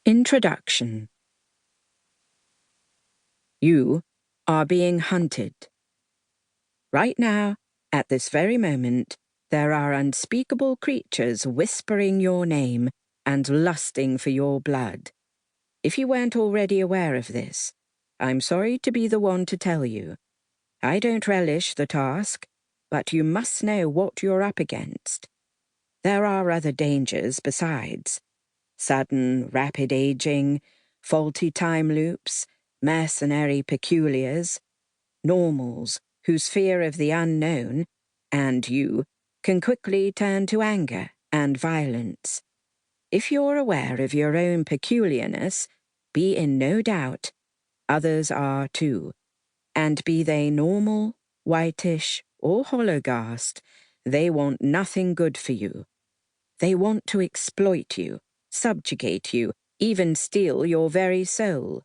Introduction. You are being hunted. Right now, at this very moment, there are unspeakable creatures whispering your name and lusting for your blood. If you weren't already aware of this, I'm sorry to be the one to tell you. I don't relish the task, but you must know what you're up against. There are other dangers besides. Sudden, rapid aging, faulty time loops, mercenary peculiars, normals whose fear of the unknown, and you, can quickly turn to anger and violence. If you're aware of your own peculiarness, be in no doubt, others are too, and be they normal, whitish, or hologhast, they want nothing good for you. They want to exploit you, subjugate you, even steal your very soul.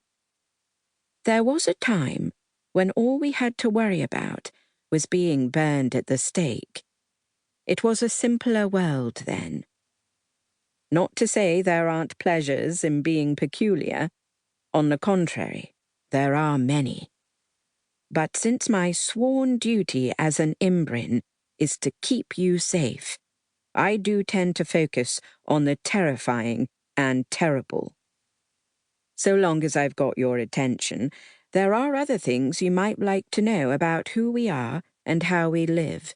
There was a time when all we had to worry about was being burned at the stake. It was a simpler world then. Not to say there aren't pleasures in being peculiar. On the contrary, there are many. But since my sworn duty as an Imbrin is to keep you safe, I do tend to focus on the terrifying and terrible. So long as I've got your attention, there are other things you might like to know about who we are and how we live.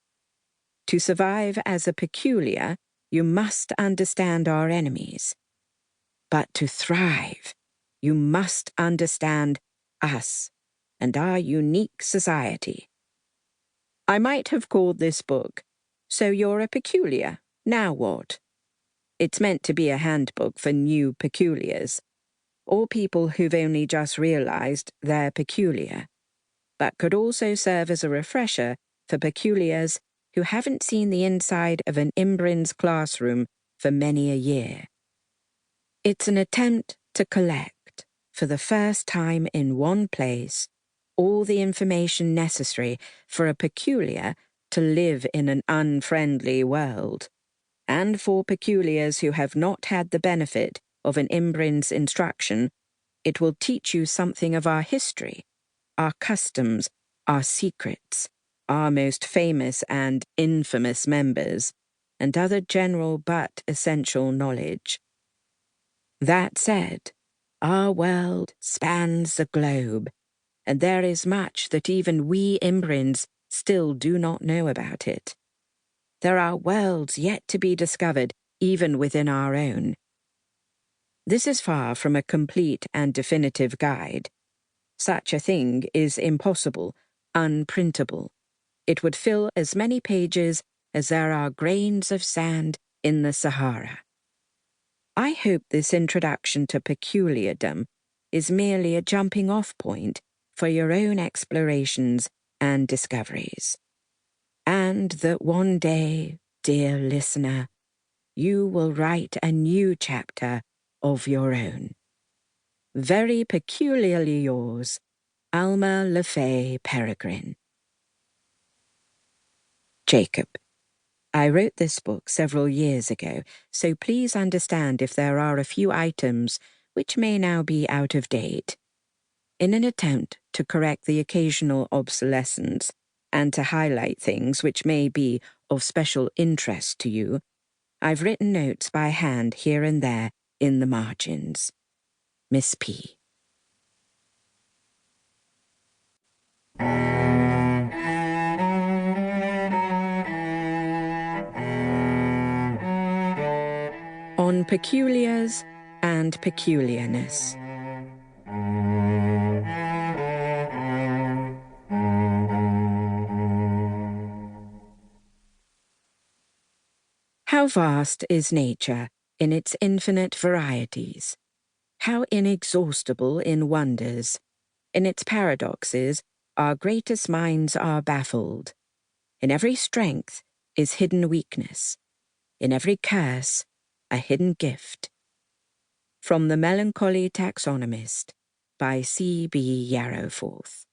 To survive as a peculiar, you must understand our enemies. But to thrive, you must understand us and our unique society. I might have called this book, So You're a Peculiar, Now What? It's meant to be a handbook for new peculiars, or people who've only just realized they're peculiar, but could also serve as a refresher for peculiars who haven't seen the inside of an Imbrin's classroom for many a year. It's an attempt to collect, for the first time in one place, all the information necessary for a peculiar to live in an unfriendly world, and for peculiars who have not had the benefit of an Imbrin's instruction, it will teach you something of our history, our customs, our secrets, our most famous and infamous members, and other general but essential knowledge. That said, our world spans the globe, and there is much that even we Imbrins still do not know about it. There are worlds yet to be discovered even within our own. This is far from a complete and definitive guide. Such a thing is impossible, unprintable. It would fill as many pages as there are grains of sand in the Sahara. I hope this introduction to peculiardom is merely a jumping-off point for your own explorations and discoveries. And that one day, dear listener, you will write a new chapter of your own. Very peculiarly yours, Alma LeFay Peregrine. Jacob. I wrote this book several years ago, so please understand if there are a few items which may now be out of date. In an attempt to correct the occasional obsolescence and to highlight things which may be of special interest to you, I've written notes by hand here and there in the margins. Miss P. On peculiars and peculiarness. How vast is nature in its infinite varieties, how inexhaustible in wonders. In its paradoxes, our greatest minds are baffled. In every strength is hidden weakness. In every curse, a hidden gift. From the Melancholy Taxonomist, by C.B. Yarrowforth.